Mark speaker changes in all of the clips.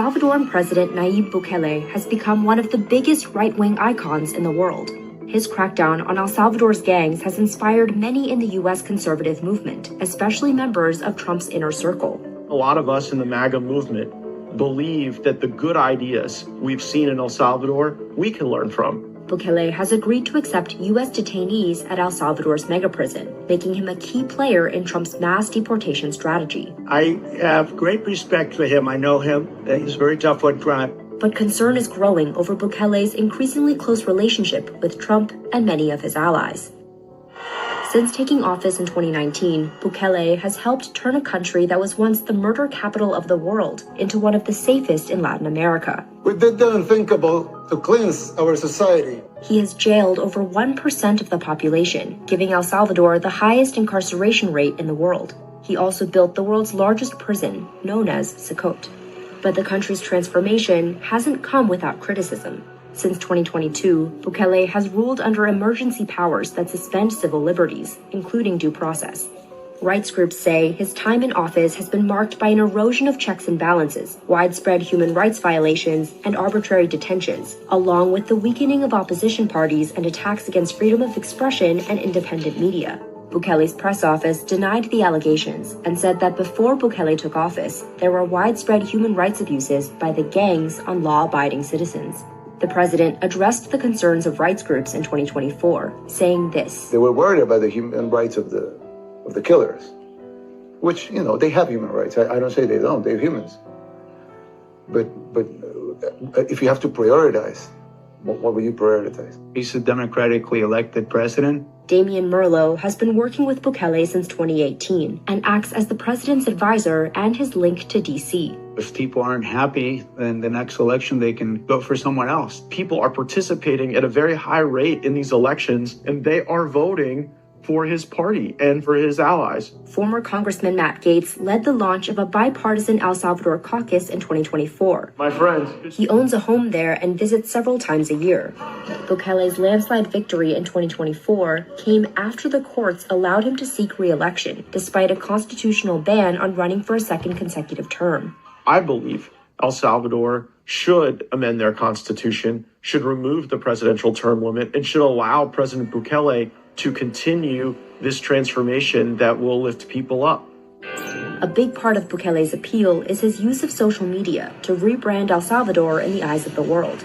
Speaker 1: Salvadoran President Nayib Bukele has become one of the biggest right-wing icons in the world. His crackdown on El Salvador's gangs has inspired many in the U.S. conservative movement, especially members of Trump's inner circle.
Speaker 2: A lot of us in the MAGA movement believe that the good ideas we've seen in El Salvador, we can learn from.
Speaker 1: Bukele has agreed to accept U.S. detainees at El Salvador's mega prison, making him a key player in Trump's mass deportation strategy.
Speaker 3: I have great respect for him. I know him. He's very tough on crime.
Speaker 1: But concern is growing over Bukele's increasingly close relationship with Trump and many of his allies. Since taking office in 2019, Bukele has helped turn a country that was once the murder capital of the world into one of the safest in Latin America.
Speaker 4: We did the unthinkable to cleanse our society.
Speaker 1: He has jailed over 1% of the population, giving El Salvador the highest incarceration rate in the world. He also built the world's largest prison, known as Secot. But the country's transformation hasn't come without criticism. Since 2022, Bukele has ruled under emergency powers that suspend civil liberties, including due process. Rights groups say his time in office has been marked by an erosion of checks and balances, widespread human rights violations, and arbitrary detentions, along with the weakening of opposition parties and attacks against freedom of expression and independent media. Bukele's press office denied the allegations and said that before Bukele took office, there were widespread human rights abuses by the gangs on law-abiding citizens. The president addressed the concerns of rights groups in 2024, saying this.
Speaker 4: They were worried about the human rights of the killers, which, they have human rights. I don't say they don't, they're humans. But if you have to prioritize, what will you prioritize?
Speaker 3: He's a democratically elected president.
Speaker 1: Damian Merlo has been working with Bukele since 2018 and acts as the president's advisor and his link to D.C.
Speaker 3: If people aren't happy, then the next election they can vote for someone else.
Speaker 2: People are participating at a very high rate in these elections, and they are voting for his party and for his allies.
Speaker 1: Former Congressman Matt Gaetz led the launch of a bipartisan El Salvador caucus in 2024.
Speaker 2: My friends.
Speaker 1: He owns a home there and visits several times a year. Bukele's landslide victory in 2024 came after the courts allowed him to seek re-election, despite a constitutional ban on running for a second consecutive term.
Speaker 2: I believe El Salvador should amend their constitution, should remove the presidential term limit, and should allow President Bukele to continue this transformation that will lift people up.
Speaker 1: A big part of Bukele's appeal is his use of social media to rebrand El Salvador in the eyes of the world.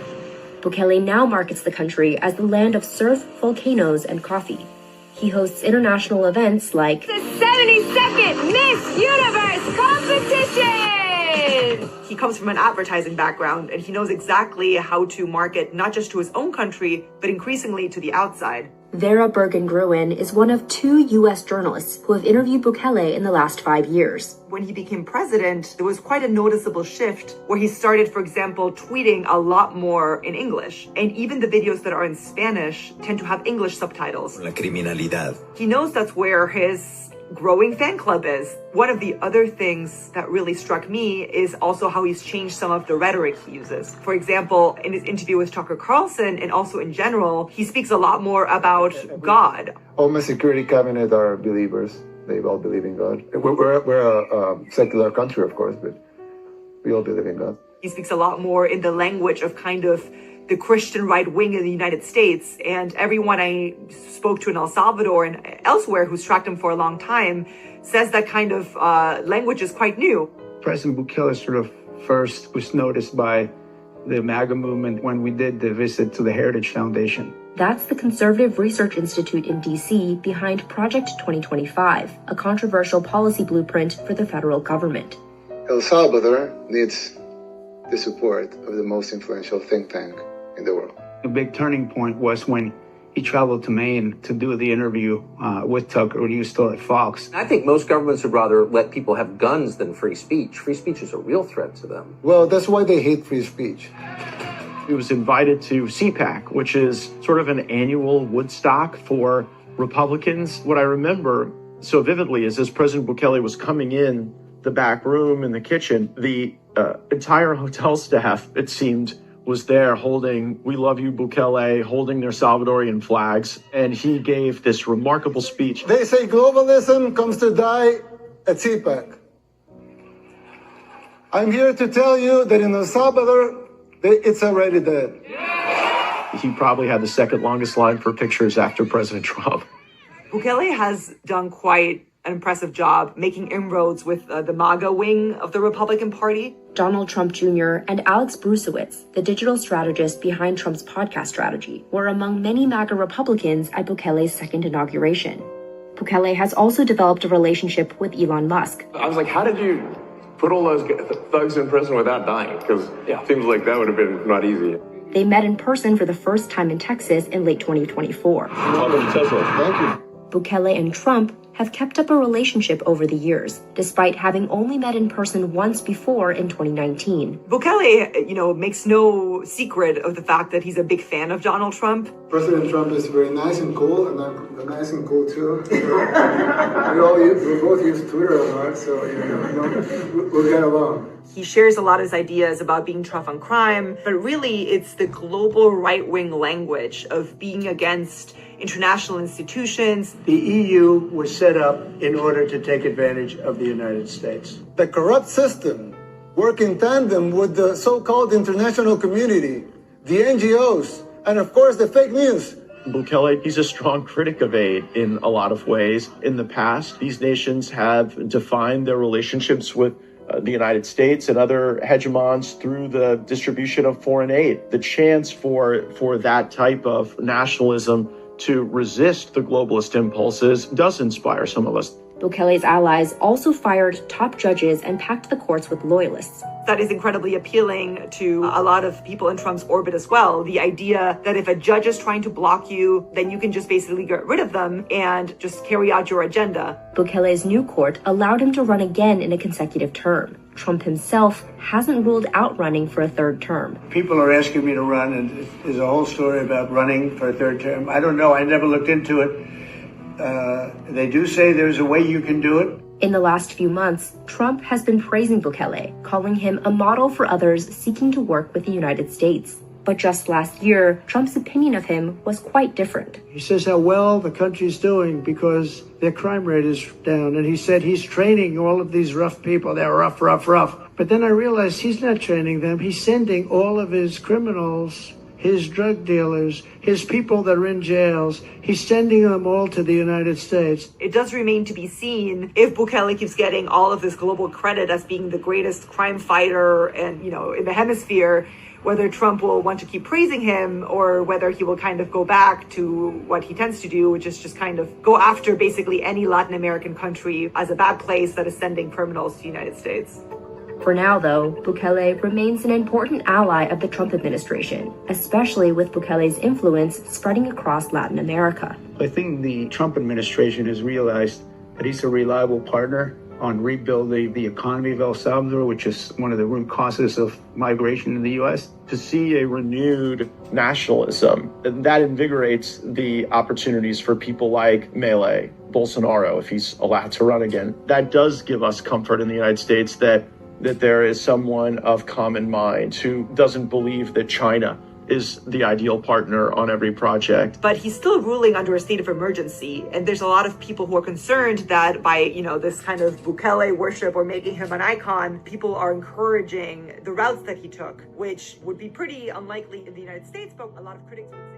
Speaker 1: Bukele now markets the country as the land of surf, volcanoes, and coffee. He hosts international events like
Speaker 5: the 72nd Miss Universe competition! He comes from an advertising background, and he knows exactly how to market not just to his own country, but increasingly to the outside.
Speaker 1: Vera Bergen-Gruen is one of 2 U.S. journalists who have interviewed Bukele in the last 5 years.
Speaker 5: When he became president, there was quite a noticeable shift where he started, for example, tweeting a lot more in English. And even the videos that are in Spanish tend to have English subtitles.
Speaker 6: La criminalidad.
Speaker 5: He knows that's where his growing fan club is. One of the other things that really struck me is also how he's changed some of the rhetoric he uses. For example, in his interview with Tucker Carlson and also in general, he speaks a lot more about God.
Speaker 4: All my security cabinet are believers. They all believe in God. We're a secular country, of course, but we all believe in God.
Speaker 5: He speaks a lot more in the language of kind of the Christian right wing in the United States. And everyone I spoke to in El Salvador and elsewhere who's tracked him for a long time says that kind of language is quite new.
Speaker 3: President Bukele sort of first was noticed by the MAGA movement when we did the visit to the Heritage Foundation.
Speaker 1: That's the Conservative Research Institute in D.C. behind Project 2025, a controversial policy blueprint for the federal government.
Speaker 4: El Salvador needs the support of the most influential think tank in the world.
Speaker 3: The big turning point was when he traveled to Maine to do the interview with Tucker when he was still at Fox.
Speaker 7: I think most governments would rather let people have guns than free speech. Free speech is a real threat to them.
Speaker 4: Well, that's why they hate free speech.
Speaker 2: He was invited to CPAC, which is sort of an annual Woodstock for Republicans. What I remember so vividly is as President Bukele was coming in the back room in the kitchen, the entire hotel staff, it seemed, was there holding "We Love You, Bukele," holding their Salvadorian flags. And he gave this remarkable speech.
Speaker 4: They say globalism comes to die at CPAC.
Speaker 6: I'm here to tell you that in El Salvador, it's already dead.
Speaker 2: He probably had the second longest line for pictures after President Trump.
Speaker 5: Bukele has done quite an impressive job making inroads with the MAGA wing of the Republican Party.
Speaker 1: Donald Trump Jr. and Alex Brusewitz, the digital strategist behind Trump's podcast strategy, were among many MAGA Republicans at Bukele's second inauguration. Bukele has also developed a relationship with Elon Musk.
Speaker 8: I was like, how did you put all those thugs in prison without dying? Because it seems like that would have been not easy.
Speaker 1: They met in person for the first time in Texas in late 2024.
Speaker 8: Welcome to Texas.
Speaker 4: Thank you.
Speaker 1: Bukele and Trump have kept up a relationship over the years, despite having only met in person once before in 2019.
Speaker 5: Bukele, makes no secret of the fact that he's a big fan of Donald Trump.
Speaker 6: President Trump is very nice and cool, and I'm nice and cool too. We both use Twitter a lot, so we'll get along.
Speaker 5: He shares a lot of his ideas about being tough on crime, but really it's the global right-wing language of being against international institutions.
Speaker 9: The EU was set up in order to take advantage of the United States.
Speaker 6: The corrupt system work in tandem with the so-called international community, the NGOs, and of course the fake news.
Speaker 2: Bukele, he's a strong critic of aid in a lot of ways. In the past, these nations have defined their relationships with the United States and other hegemons through the distribution of foreign aid. The chance for that type of nationalism to resist the globalist impulses does inspire some of us.
Speaker 1: Bukele's allies also fired top judges and packed the courts with loyalists.
Speaker 5: That is incredibly appealing to a lot of people in Trump's orbit as well. The idea that if a judge is trying to block you, then you can just basically get rid of them and just carry out your agenda.
Speaker 1: Bukele's new court allowed him to run again in a consecutive term. Trump himself hasn't ruled out running for a third term.
Speaker 9: People are asking me to run, and there's a whole story about running for a third term. I don't know. I never looked into it. They do say there's a way you can do it.
Speaker 1: In the last few months, Trump has been praising Bukele, calling him a model for others seeking to work with the United States. But just last year, Trump's opinion of him was quite different.
Speaker 9: He says how well the country's doing because their crime rate is down. And he said he's training all of these rough people. They're rough. But then I realized he's not training them. He's sending all of his criminals, his drug dealers, his people that are in jails, he's sending them all to the United States.
Speaker 5: It does remain to be seen if Bukele keeps getting all of this global credit as being the greatest crime fighter and, in the hemisphere, whether Trump will want to keep praising him or whether he will kind of go back to what he tends to do, which is just kind of go after basically any Latin American country as a bad place that is sending criminals to the United States.
Speaker 1: For now, though, Bukele remains an important ally of the Trump administration, especially with Bukele's influence spreading across Latin America.
Speaker 3: I think the Trump administration has realized that he's a reliable partner on rebuilding the economy of El Salvador, which is one of the root causes of migration in the U.S.
Speaker 2: To see a renewed nationalism, that invigorates the opportunities for people like Milei, Bolsonaro, if he's allowed to run again. That does give us comfort in the United States that there is someone of common mind who doesn't believe that China is the ideal partner on every project.
Speaker 5: But he's still ruling under a state of emergency. And there's a lot of people who are concerned that by, this kind of Bukele worship or making him an icon, people are encouraging the routes that he took, which would be pretty unlikely in the United States, but a lot of critics would say